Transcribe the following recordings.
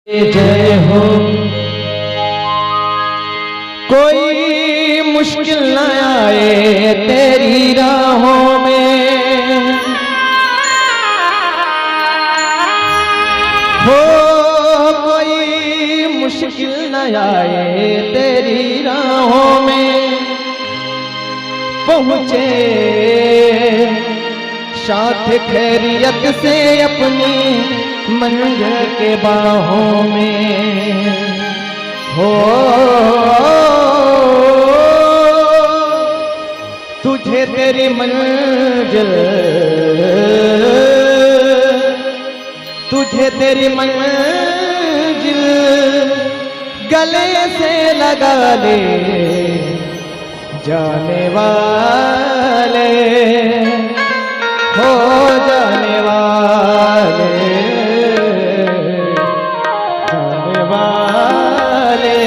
जय हो। कोई मुश्किल न आए तेरी राहों में, हो कोई मुश्किल न आए तेरी राहों में। पहुँचे साथ खैरियत से अपनी मंजिल के बाहों में, हो तुझे तेरी मंजिल, तुझे तेरी मंजिल गले से लगा ले जाने वाले, हो जाने वाले, जाने वाले,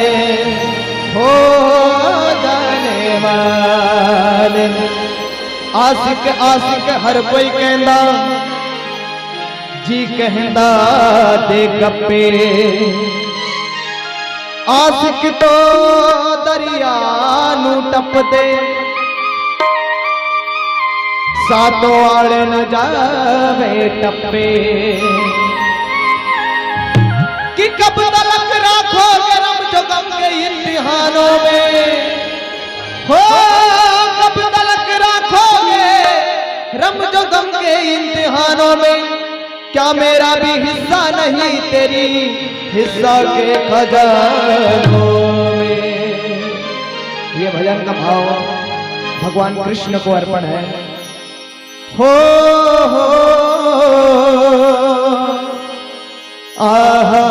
हो जाने वाले। आशिक आशिक हर कोई कहंदा जी कहंदा दे गप्पे, आशिक तो दरिया नू टप दे, सातों आड़े न जावे टप्पे। कि कब तलक राखोगे रम जो गम के इम्तिहानों में, हो कब तलक राखोगे रम जो गम के इम्तिहानों में। क्या मेरा भी हिस्सा नहीं तेरी हिस्सा के खजानों में। ये भजन का भाव भगवान कृष्ण को अर्पण है। हो आहा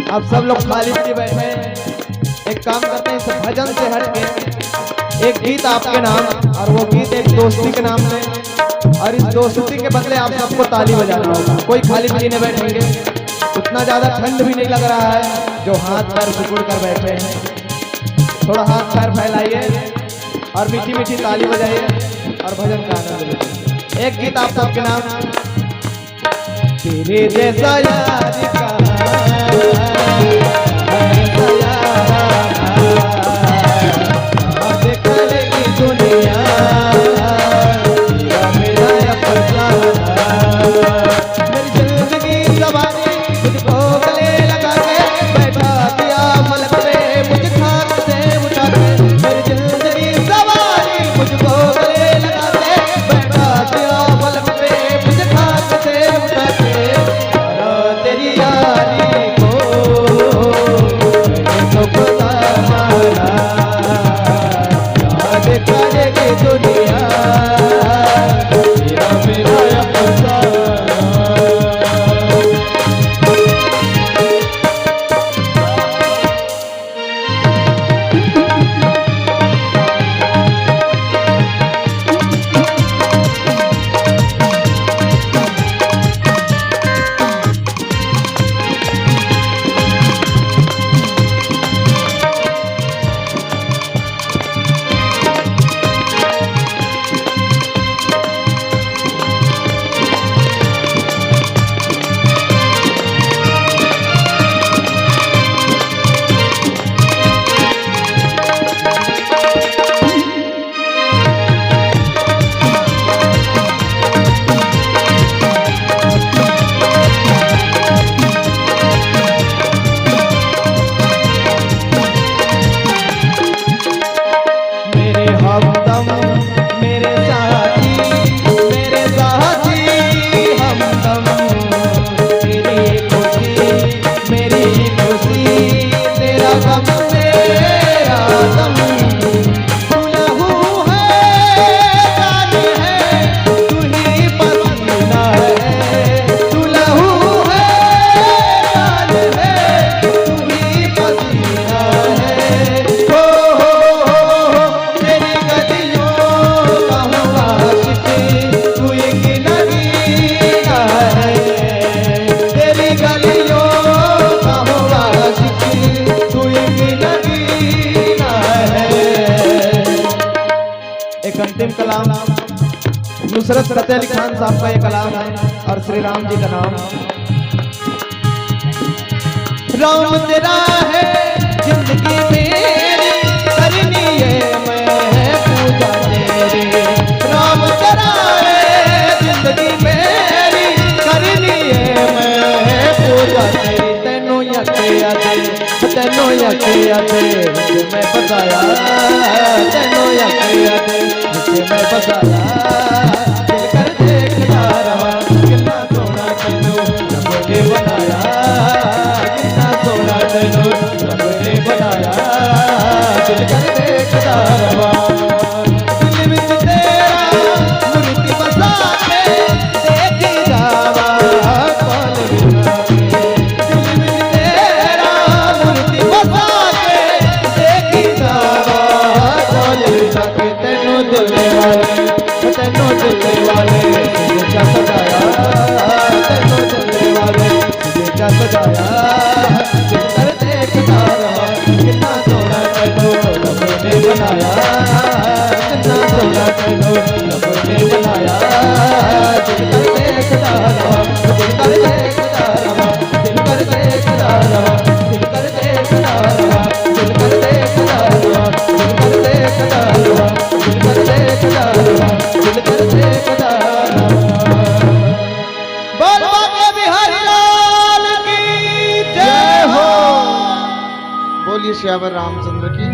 अब सब लोग खाली बैठे, एक काम करते हैं, इस भजन से हट के एक गीत आपके नाम, और वो गीत एक दोस्ती के नाम से, और इस दोस्ती के बदले आप सबको ताली बजाना होगा। कोई खाली पीली नहीं बैठेंगे, उतना ज्यादा ठंड भी नहीं लग रहा है जो हाथ पैर सिकुड़ कर बैठे हैं। थोड़ा हाथ पैर फैलाइए और मीठी मीठी ताली बजाइए और भजन का आनंद लीजिए। एक गीत आप सबके नाम। तेरे जैसा यार अंतिम कलाम नुसरत फतेह अली खान साहब का ये कलाम है, और श्री राम जी का नाम। राम तेरा है जिंदगी मेरी, करनी है मैं पूजा तेरी। राम तेरा है जिंदगी मेरी, करनी है मैं पूजा तेरी। तेनों यकिया तेनों यकिया मैं बसाया, तेनों यकिया मैं बसाया। दिल कर देखता रहा कितना सोना तैनू रब ने बनाया, कितना सोना तैनू रब ने बनाया। दिल कर देखता रहा दिल विच तेरा मूर्ति बसा के देखी जावा कौन बिना। दिल विच तेरा मूर्ति बसा के देखी जावा कौन बिना। तेनू दिलने वाले तेनू दिलने वाले तुझे क्या सजाया, तेनू दिलने वाले तुझे क्या सजाया। दिल कर देखता रहा कितना सोना तैनू रब ने बनाया, कितना सोना तैनू रब ने बनाया। दिल कर देखता रहा, दिल कर देखता रहा, दिल कर देखता रहा, दिल कर देखता रहा, दिल कर देखता रहा, दिल कर देखता रहा, दिल कर देखता रहा, दिल कर देखता रहा। बोल बाके बिहारी लाल की जय हो। बोलिए श्यावर रामचंद्र की।